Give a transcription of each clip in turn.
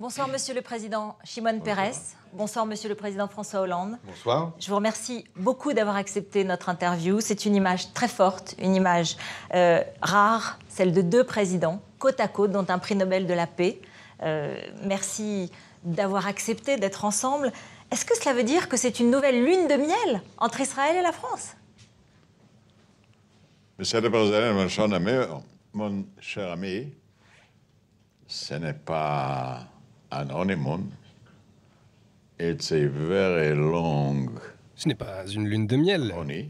Bonsoir, Monsieur le Président Shimon Peres. Bonsoir, Monsieur le Président François Hollande. Bonsoir. Je vous remercie beaucoup d'avoir accepté notre interview. C'est une image très forte, une image rare, celle de deux présidents, côte à côte, dont un prix Nobel de la paix. Merci d'avoir accepté d'être ensemble. Est-ce que cela veut dire que c'est une nouvelle lune de miel entre Israël et la France? Monsieur le Président, mon cher ami, ce n'est pas un honeymoon. It's a very long Ce n'est pas une lune de miel, honey.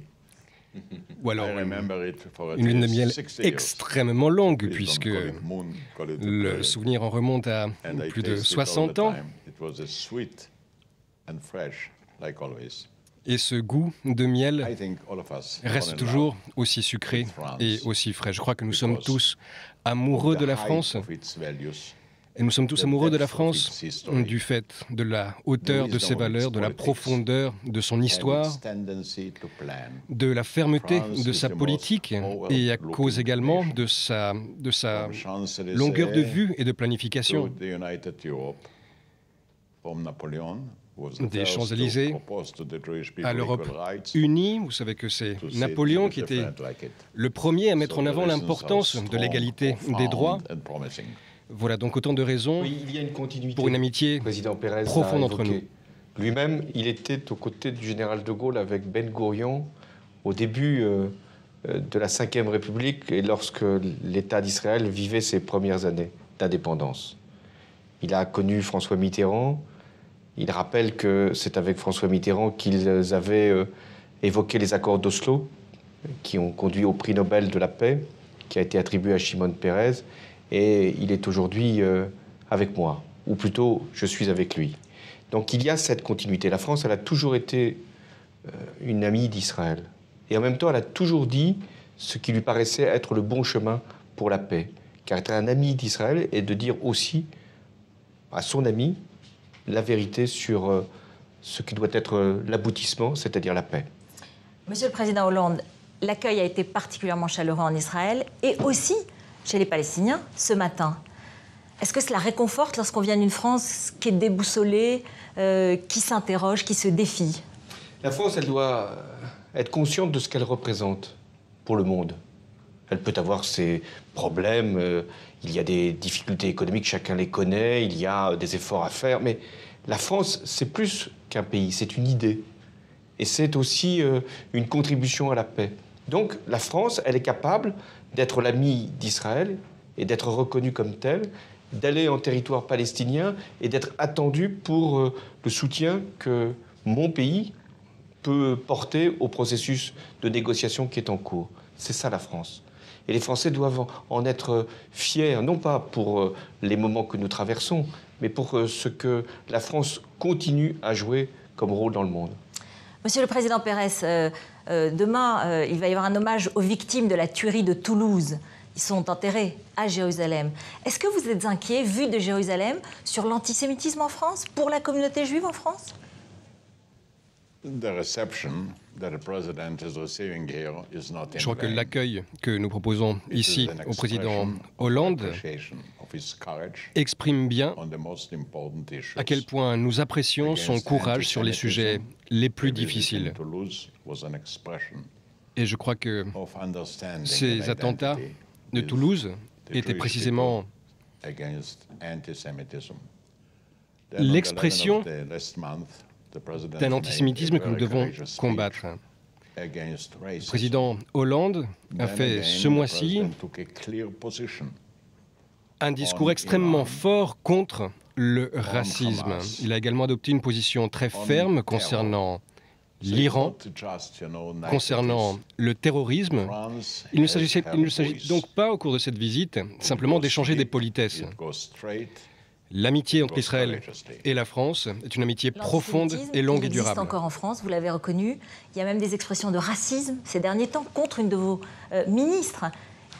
ou alors I remember it for at une lune de least miel 60 years. extrêmement longue, Please don't puisque call it moon, call it le a souvenir en remonte à and I plus de taste it all 60 the ans. time. It was a sweet and fresh, like always. Et ce goût de miel I think all of us reste fall in toujours love aussi sucré with France et aussi frais. Je crois que nous sommes because tous of amoureux the de la height France, of its values, et nous sommes tous the amoureux de la depth of France its history, du fait de la hauteur de ses wisdom of its valeurs, de la politics, profondeur de son and histoire, its tendency to plan. de la fermeté France de is sa the most politique, et à cause forward-looking également nation. de sa From Champs-Élysées longueur de vue et de to planification. the United Europe, from Napoleon, who was the Des first to Champs-Élysées propose to the Jewish people à l'Europe equal rights, unie. Vous savez que c'est to say Napoléon things qui était different like it. le premier à mettre So en the avant reasons l'importance are de strong, l'égalité des profound droits. and promising. Voilà donc autant de raisons Oui, il y a une continuité. pour une amitié Le président Pérez profonde l'a entre évoqué. Lui-même, il était aux côtés du général de Gaulle avec Ben Gourion au début de la Ve République et lorsque l'État d'Israël vivait ses premières années d'indépendance. Il a connu François Mitterrand. Il rappelle que c'est avec François Mitterrand qu'ils avaient évoqué les accords d'Oslo qui ont conduit au prix Nobel de la paix qui a été attribué à Shimon Peres. Et il est aujourd'hui avec moi, ou plutôt je suis avec lui. Donc il y a cette continuité. La France, elle a toujours été une amie d'Israël. Et en même temps, elle a toujours dit ce qui lui paraissait être le bon chemin pour la paix. Car être un ami d'Israël et de dire aussi à son ami la vérité sur ce qui doit être l'aboutissement, c'est-à-dire la paix. Monsieur le Président Hollande, l'accueil a été particulièrement chaleureux en Israël et aussi chez les Palestiniens ce matin. Est-ce que cela réconforte lorsqu'on vient d'une France qui est déboussolée, qui s'interroge, qui se défie? La France, elle doit être consciente de ce qu'elle représente pour le monde. Elle peut avoir ses problèmes, il y a des difficultés économiques, chacun les connaît, il y a des efforts à faire, mais la France, c'est plus qu'un pays, c'est une idée. Et c'est aussi une contribution à la paix. Donc la France, elle est capable d'être l'amie d'Israël et d'être reconnue comme telle, d'aller en territoire palestinien et d'être attendue pour le soutien que mon pays peut porter au processus de négociation qui est en cours. C'est ça la France. Et les Français doivent en être fiers, non pas pour les moments que nous traversons, mais pour ce que la France continue à jouer comme rôle dans le monde. Monsieur le Président Pérez, demain, il va y avoir un hommage aux victimes de la tuerie de Toulouse. Ils sont enterrés à Jérusalem. Est-ce que vous êtes inquiet, vu de Jérusalem, sur l'antisémitisme en France, pour la communauté juive en France? The reception that the president is receiving here is not in Je crois que vain. l'accueil que nous proposons It is ici an au président expression of Hollande appreciation of his courage exprime bien on the most important issues. à quel point nous apprécions son Against courage sur les sujets les plus The visit in difficiles. Toulouse was an expression Et je crois que of understanding ces and attentats identity de with Toulouse the étaient Jewish précisément people against antisemitism. l'expression d'un d'un antisémitisme que nous devons combattre. Le président Hollande a fait ce mois-ci un discours extrêmement fort contre le racisme. Il a également adopté une position très ferme concernant l'Iran, concernant le terrorisme. Il ne s'agit donc pas, au cours de cette visite, simplement d'échanger des politesses. L'amitié entre Israël et la France est une amitié profonde et longue et durable. Il existe encore en France, vous l'avez reconnu. Il y a même des expressions de racisme ces derniers temps contre une de vos ministres.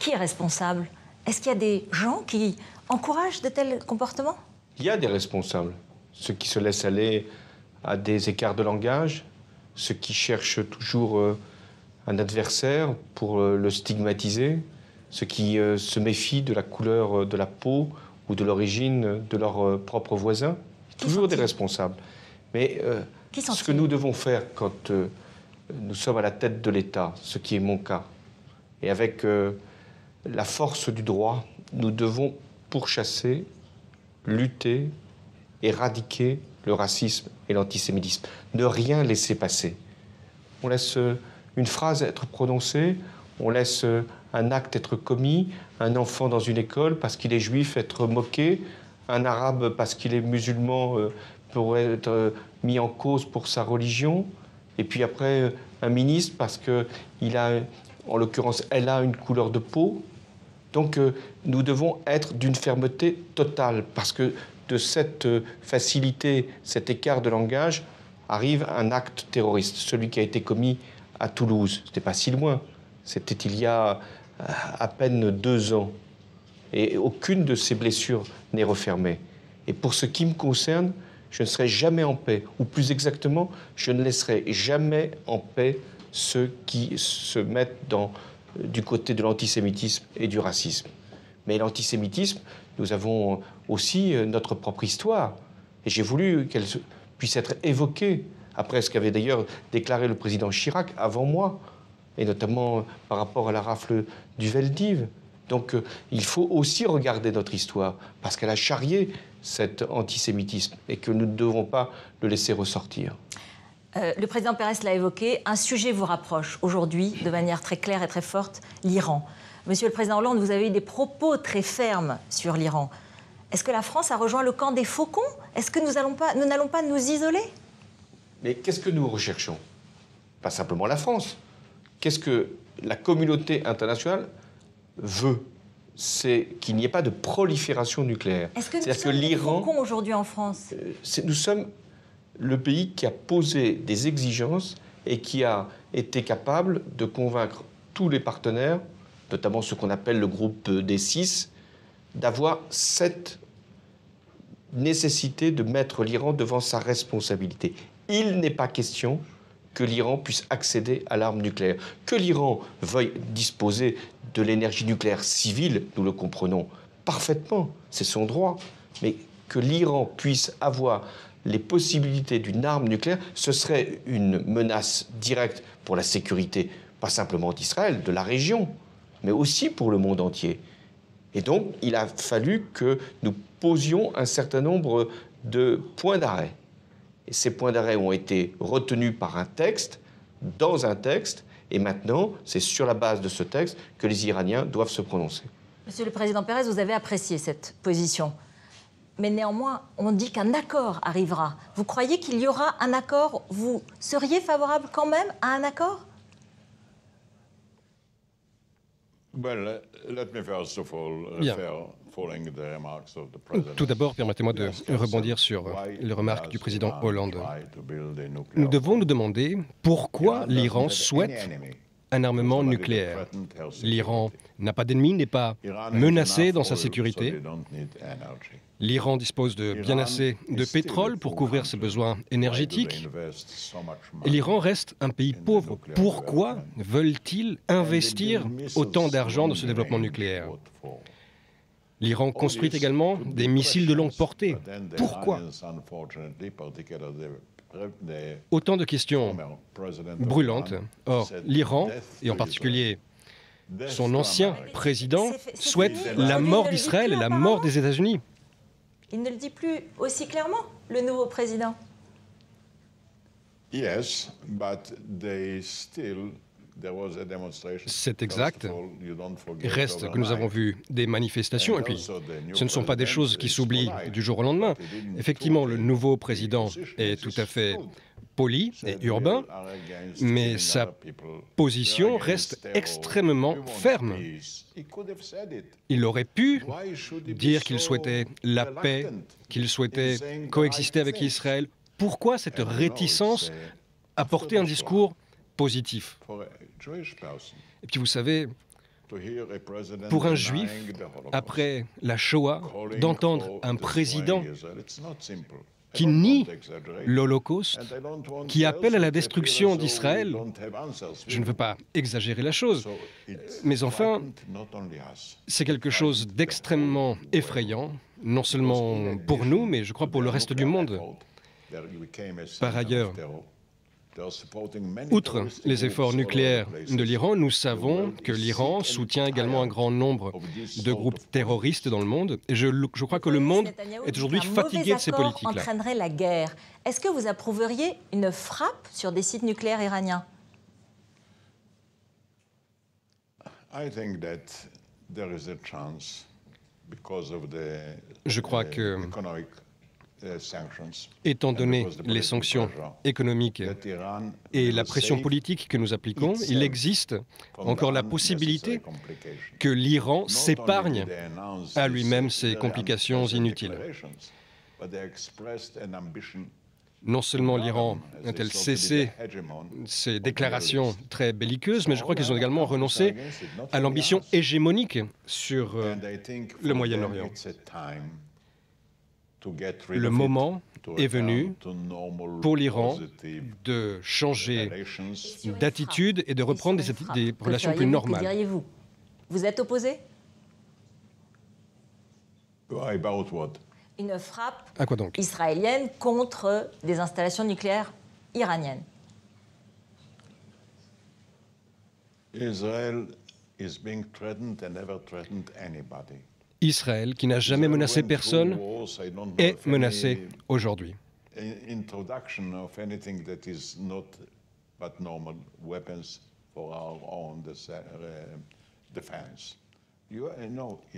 Qui est responsable? Est-ce qu'il y a des gens qui encouragent de tels comportements? Il y a des responsables. Ceux qui se laissent aller à des écarts de langage, ceux qui cherchent toujours un adversaire pour le stigmatiser, ceux qui se méfient de la couleur de la peau ou de l'origine de leurs propres voisins. Toujours des responsables. Mais ce que nous devons faire quand nous sommes à la tête de l'État, ce qui est mon cas, et avec la force du droit, nous devons pourchasser, lutter, éradiquer le racisme et l'antisémitisme. Ne rien laisser passer. On laisse une phrase être prononcée, on laisse un acte être commis, un enfant dans une école parce qu'il est juif être moqué, un arabe parce qu'il est musulman pourrait être mis en cause pour sa religion, et puis après un ministre parce qu'il a, en l'occurrence, elle a une couleur de peau. Donc nous devons être d'une fermeté totale parce que de cette facilité, cet écart de langage, arrive un acte terroriste, celui qui a été commis à Toulouse. Ce n'était pas si loin, c'était il y a à peine 2 ans. Et aucune de ces blessures n'est refermée. Et pour ce qui me concerne, je ne serai jamais en paix, ou plus exactement, je ne laisserai jamais en paix ceux qui se mettent du côté de l'antisémitisme et du racisme. Mais l'antisémitisme, nous avons aussi notre propre histoire. Et j'ai voulu qu'elle puisse être évoquée, après ce qu'avait d'ailleurs déclaré le président Chirac avant moi, et notamment par rapport à la rafle du Veldiv. Donc il faut aussi regarder notre histoire, parce qu'elle a charrié cet antisémitisme, et que nous ne devons pas le laisser ressortir. Le président Pérez l'a évoqué, un sujet vous rapproche aujourd'hui, de manière très claire et très forte, l'Iran. Monsieur le président Hollande, vous avez eu des propos très fermes sur l'Iran. Est-ce que la France a rejoint le camp des faucons? Est-ce que nous n'allons pas nous isoler? Mais qu'est-ce que nous recherchons? Pas simplement la France. Qu'est-ce que la communauté internationale veut? C'est qu'il n'y ait pas de prolifération nucléaire. Est-ce que nous sommes des faucons aujourd'hui en France? Nous sommes le pays qui a posé des exigences et qui a été capable de convaincre tous les partenaires, notamment ce qu'on appelle le groupe des 6, d'avoir cette nécessité de mettre l'Iran devant sa responsabilité. Il n'est pas question que l'Iran puisse accéder à l'arme nucléaire. Que l'Iran veuille disposer de l'énergie nucléaire civile, nous le comprenons parfaitement, c'est son droit, mais que l'Iran puisse avoir les possibilités d'une arme nucléaire, ce serait une menace directe pour la sécurité, pas simplement d'Israël, de la région, mais aussi pour le monde entier. Et donc, il a fallu que nous posions un certain nombre de points d'arrêt. Et ces points d'arrêt ont été retenus par un texte, dans un texte, et maintenant, c'est sur la base de ce texte que les Iraniens doivent se prononcer. Monsieur le président Pérez, vous avez apprécié cette position. Mais néanmoins, on dit qu'un accord arrivera. Vous croyez qu'il y aura un accord? Vous seriez favorable quand même à un accord? Well, let me first of all following the remarks of the president. Tout d'abord, permettez-moi de rebondir sur les remarques du président Hollande. Nous devons nous demander pourquoi l'Iran souhaite un armement nucléaire. L'Iran n'a pas d'ennemis, n'est pas menacé dans sa sécurité. L'Iran dispose de bien assez de pétrole pour couvrir ses besoins énergétiques. Et l'Iran reste un pays pauvre. Pourquoi veulent-ils investir autant d'argent dans ce développement nucléaire? L'Iran construit également des missiles de longue portée. Pourquoi? Autant de questions brûlantes. Or, l'Iran, et en particulier son ancien président, souhaite la mort d'Israël et la mort des États-Unis. Il ne le dit plus aussi clairement, le nouveau président. C'est exact. Reste que nous avons vu des manifestations, et puis ce ne sont pas des choses qui s'oublient du jour au lendemain. Effectivement, le nouveau président est tout à fait poli et urbain, mais sa position reste extrêmement ferme. Il aurait pu dire qu'il souhaitait la paix, qu'il souhaitait coexister avec Israël. Pourquoi cette réticence à porter un discours positif? Et puis vous savez, pour un juif, après la Shoah, d'entendre un président qui nie l'Holocauste, qui appelle à la destruction d'Israël, je ne veux pas exagérer la chose, mais enfin, c'est quelque chose d'extrêmement effrayant, non seulement pour nous, mais je crois pour le reste du monde. Par ailleurs, outre les efforts nucléaires de l'Iran, nous savons que l'Iran soutient également un grand nombre de groupes terroristes dans le monde. Et je crois que le monde est aujourd'hui fatigué de ces politiques-là. Entraînerait la guerre. Est-ce que vous approuveriez une frappe sur des sites nucléaires iraniens? Je crois que, étant donné les sanctions économiques et la pression politique que nous appliquons, il existe encore la possibilité que l'Iran s'épargne à lui-même ces complications inutiles. Non seulement l'Iran a-t-elle cessé ces déclarations très belliqueuses, mais je crois qu'ils ont également renoncé à l'ambition hégémonique sur le Moyen-Orient. Le moment est venu pour l'Iran de changer d'attitude et de reprendre des relations plus normales. Que diriez-vous? Vous êtes opposé? Une frappe à quoi donc? Israélienne contre des installations nucléaires iraniennes. Israël, qui n'a jamais menacé personne, est menacé aujourd'hui.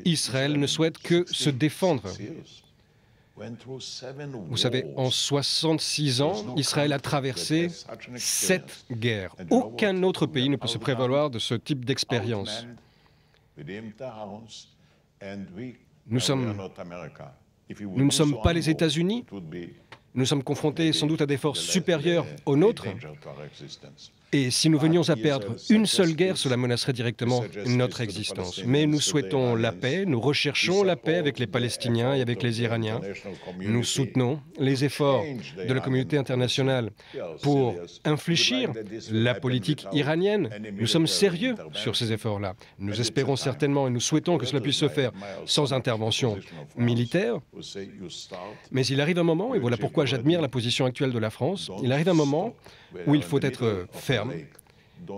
Israël ne souhaite que se défendre. Vous savez, en 66 ans, Israël a traversé 7 guerres. Aucun autre pays ne peut se prévaloir de ce type d'expérience. Nous ne sommes pas les États-Unis. Nous sommes confrontés sans doute à des forces supérieures aux nôtres. Et si nous venions à perdre une seule guerre, cela menacerait directement notre existence. Mais nous souhaitons la paix, nous recherchons la paix avec les Palestiniens et avec les Iraniens. Nous soutenons les efforts de la communauté internationale pour infléchir la politique iranienne. Nous sommes sérieux sur ces efforts-là. Nous espérons certainement et nous souhaitons que cela puisse se faire sans intervention militaire. Mais il arrive un moment, et voilà pourquoi j'admire la position actuelle de la France, il arrive un moment où il faut être ferme, où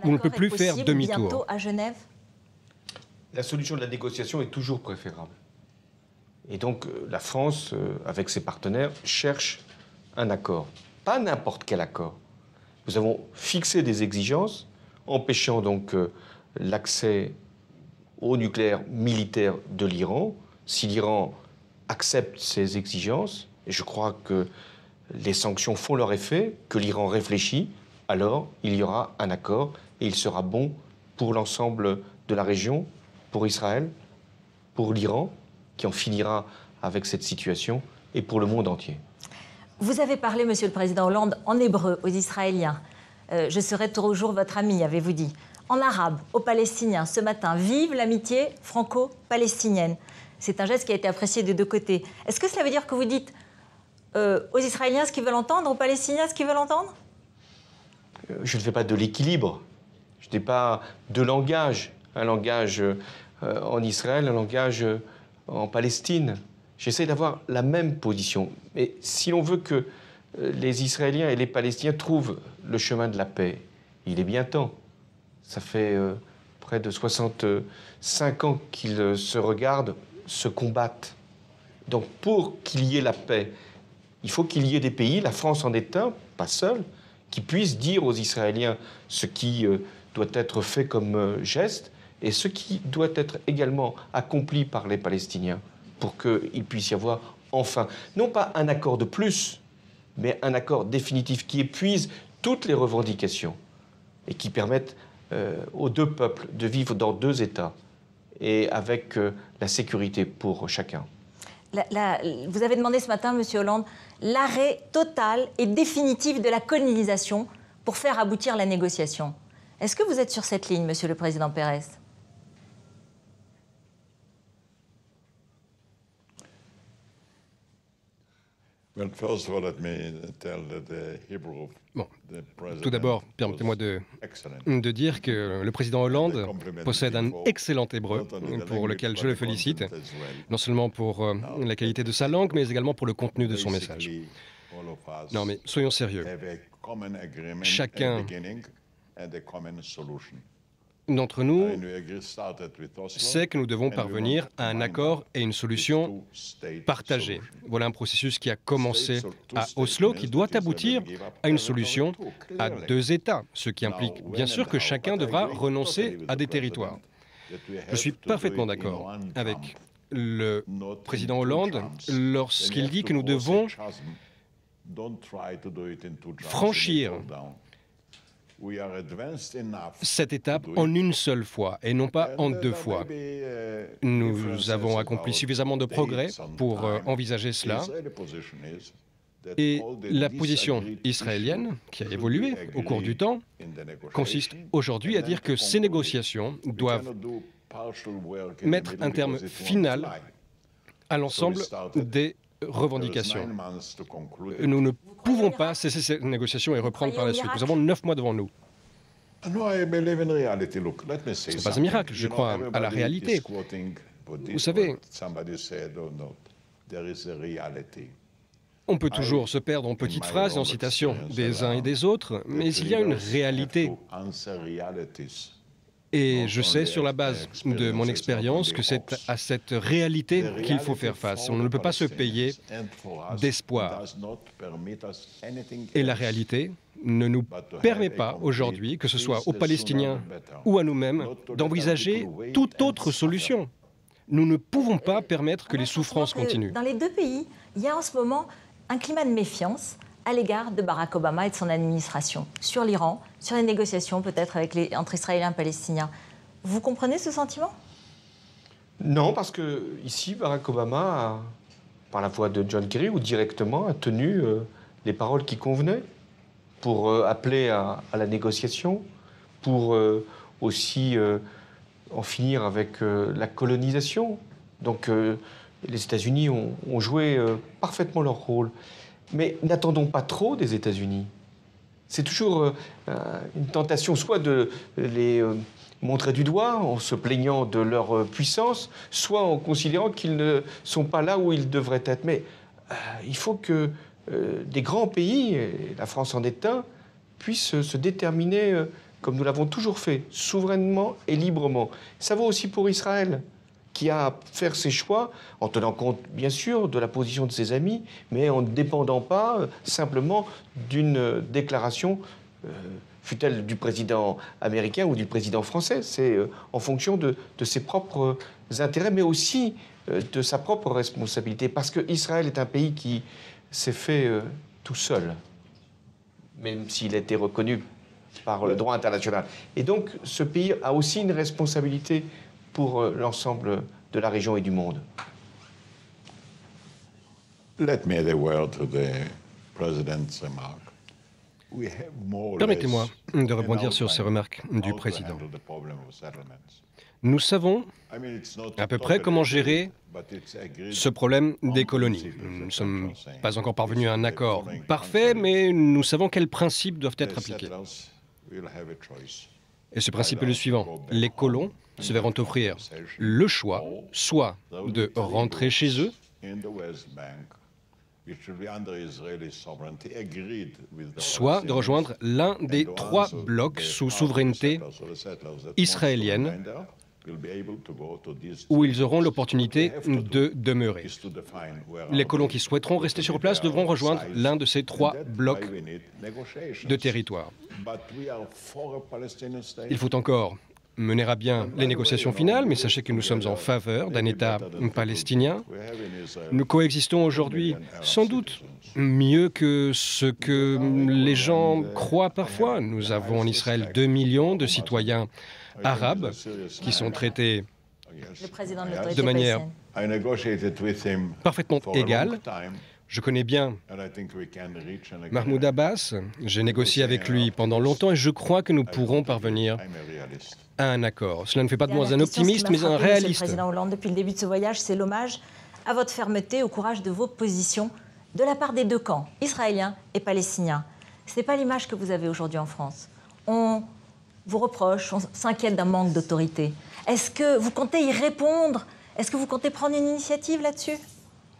on ne peut plus faire demi-tour. À Genève? La solution de la négociation est toujours préférable. Et donc la France, avec ses partenaires, cherche un accord. Pas n'importe quel accord. Nous avons fixé des exigences, empêchant donc l'accès au nucléaire militaire de l'Iran. Si l'Iran accepte ces exigences, et je crois que les sanctions font leur effet, que l'Iran réfléchit, alors il y aura un accord et il sera bon pour l'ensemble de la région, pour Israël, pour l'Iran, qui en finira avec cette situation, et pour le monde entier. Vous avez parlé, Monsieur le Président Hollande, en hébreu aux Israéliens. Je serai toujours votre ami, avez-vous dit. En arabe, aux Palestiniens, ce matin, vive l'amitié franco-palestinienne. C'est un geste qui a été apprécié des deux côtés. Est-ce que cela veut dire que vous dites aux Israéliens ce qu'ils veulent entendre, aux Palestiniens ce qu'ils veulent entendre? Je ne fais pas de l'équilibre. Je n'ai pas de langage. Un langage en Israël, un langage en Palestine. J'essaie d'avoir la même position. Mais si l'on veut que les Israéliens et les Palestiniens trouvent le chemin de la paix, il est bien temps. Ça fait près de 65 ans qu'ils se regardent, se combattent. Donc pour qu'il y ait la paix, il faut qu'il y ait des pays, la France en est un, pas seul, qui puissent dire aux Israéliens ce qui doit être fait comme geste et ce qui doit être également accompli par les Palestiniens pour qu'il puisse y avoir enfin, non pas un accord de plus, mais un accord définitif qui épuise toutes les revendications et qui permette aux deux peuples de vivre dans deux États et avec la sécurité pour chacun. Vous avez demandé ce matin, Monsieur Hollande, l'arrêt total et définitif de la colonisation pour faire aboutir la négociation. Est-ce que vous êtes sur cette ligne, Monsieur le Président Pérez? Bon, tout d'abord, permettez-moi de dire que le président Hollande possède un excellent hébreu, pour lequel je le félicite, non seulement pour la qualité de sa langue, mais également pour le contenu de son message. Non, mais soyons sérieux. Chacun d'entre nous sait que nous devons parvenir à un accord et une solution partagée. Voilà un processus qui a commencé à Oslo, qui doit aboutir à une solution à 2 États, ce qui implique bien sûr que chacun devra renoncer à des territoires. Je suis parfaitement d'accord avec le président Hollande lorsqu'il dit que nous devons franchir cette étape en une seule fois et non pas en 2 fois. Nous avons accompli suffisamment de progrès pour envisager cela. Et la position israélienne, qui a évolué au cours du temps, consiste aujourd'hui à dire que ces négociations doivent mettre un terme final à l'ensemble des revendications. Nous ne pouvons pas cesser ces négociations et reprendre par la suite. Nous avons 9 mois devant nous. Ce n'est pas un miracle, je crois à la réalité. Vous savez, on peut toujours se perdre en petites phrases et en citations des uns et des autres, mais il y a une réalité. Et je sais, sur la base de mon expérience, que c'est à cette réalité qu'il faut faire face. On ne peut pas se payer d'espoir. Et la réalité ne nous permet pas aujourd'hui, que ce soit aux Palestiniens ou à nous-mêmes, d'envisager toute autre solution. Nous ne pouvons pas permettre que les souffrances continuent. Dans les 2 pays, il y a en ce moment un climat de méfiance à l'égard de Barack Obama et de son administration, sur l'Iran, sur les négociations peut-être entre Israéliens et Palestiniens. Vous comprenez ce sentiment? Non, parce que ici, Barack Obama, par la voix de John Kerry ou directement, a tenu les paroles qui convenaient pour appeler à la négociation, pour aussi en finir avec la colonisation. Donc les États-Unis ont joué parfaitement leur rôle. Mais n'attendons pas trop des États-Unis. C'est toujours une tentation, soit de les montrer du doigt en se plaignant de leur puissance, soit en considérant qu'ils ne sont pas là où ils devraient être. Mais il faut que des grands pays, et la France en est un, puissent se déterminer comme nous l'avons toujours fait, souverainement et librement. Ça vaut aussi pour Israël, qui a à faire ses choix en tenant compte, bien sûr, de la position de ses amis, mais en ne dépendant pas simplement d'une déclaration, fût-elle du président américain ou du président français. C'est en fonction de ses propres intérêts, mais aussi de sa propre responsabilité. Parce qu'Israël est un pays qui s'est fait tout seul, même s'il a été reconnu par le droit international. Et donc, ce pays a aussi une responsabilité pour l'ensemble de la région et du monde. Permettez-moi de rebondir sur ces remarques du président. Nous savons à peu près comment gérer ce problème des colonies. Nous ne sommes pas encore parvenus à un accord parfait, mais nous savons quels principes doivent être appliqués. Et ce principe est le suivant. Les colons se verront offrir le choix, soit de rentrer chez eux, soit de rejoindre l'un des 3 blocs sous souveraineté israélienne, où ils auront l'opportunité de demeurer. Les colons qui souhaiteront rester sur place devront rejoindre l'un de ces 3 blocs de territoire. Il faut encore mener à bien les négociations finales, mais sachez que nous sommes en faveur d'un État palestinien. Nous coexistons aujourd'hui sans doute mieux que ce que les gens croient parfois. Nous avons en Israël 2 millions de citoyens arabes qui sont traités de manière parfaitement égale. Je connais bien Mahmoud Abbas, j'ai négocié avec lui pendant longtemps et je crois que nous pourrons parvenir à un accord. Cela ne fait pas de moi un optimiste, mais un réaliste. Président Hollande, depuis le début de ce voyage, c'est l'hommage à votre fermeté, au courage de vos positions de la part des deux camps, israéliens et palestiniens. Ce n'est pas l'image que vous avez aujourd'hui en France. On vous reproche, on s'inquiète d'un manque d'autorité. Est-ce que vous comptez y répondre? Est-ce que vous comptez prendre une initiative là-dessus?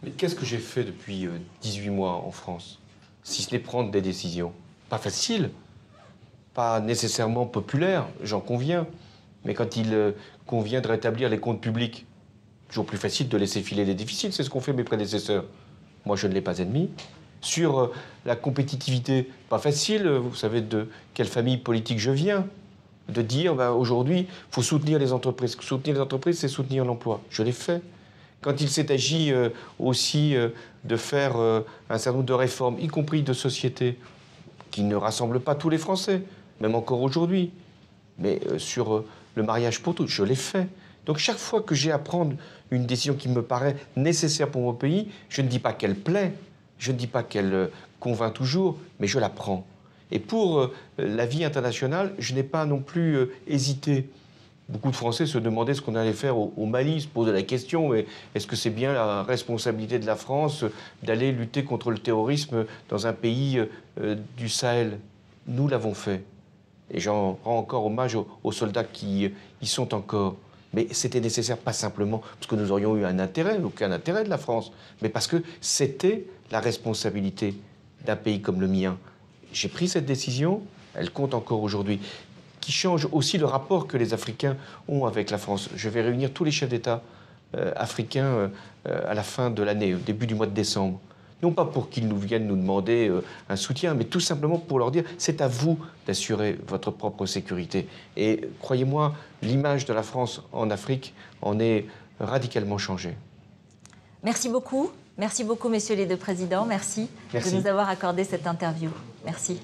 Mais qu'est-ce que j'ai fait depuis 18 mois en France, si ce n'est prendre des décisions? Pas facile, pas nécessairement populaire, j'en conviens. Mais quand il convient de rétablir les comptes publics, toujours plus facile de laisser filer les déficits, c'est ce qu'ont fait mes prédécesseurs. Moi, je ne l'ai pas admis. Sur la compétitivité, pas facile, vous savez de quelle famille politique je viens, de dire aujourd'hui, il faut soutenir les entreprises. Soutenir les entreprises, c'est soutenir l'emploi. Je l'ai fait. Quand il s'est agi aussi de faire un certain nombre de réformes, y compris de société, qui ne rassemblent pas tous les Français, même encore aujourd'hui, mais sur le mariage pour tous, je l'ai fait. Donc chaque fois que j'ai à prendre une décision qui me paraît nécessaire pour mon pays, je ne dis pas qu'elle plaît, je ne dis pas qu'elle convainc toujours, mais je la prends. Et pour la vie internationale, je n'ai pas non plus hésité. Beaucoup de Français se demandaient ce qu'on allait faire au Mali, se posaient la question, est-ce que c'est bien la responsabilité de la France d'aller lutter contre le terrorisme dans un pays du Sahel? Nous l'avons fait. Et j'en rends encore hommage aux soldats qui y sont encore. Mais c'était nécessaire, pas simplement parce que nous aurions eu un intérêt, aucun intérêt de la France, mais parce que c'était la responsabilité d'un pays comme le mien. J'ai pris cette décision, elle compte encore aujourd'hui, qui change aussi le rapport que les Africains ont avec la France. Je vais réunir tous les chefs d'État africains à la fin de l'année, au début du mois de décembre. Non pas pour qu'ils nous viennent nous demander un soutien, mais tout simplement pour leur dire c'est à vous d'assurer votre propre sécurité. Et croyez-moi, l'image de la France en Afrique en est radicalement changée. Merci beaucoup, messieurs les deux présidents. Merci de nous avoir accordé cette interview. Merci.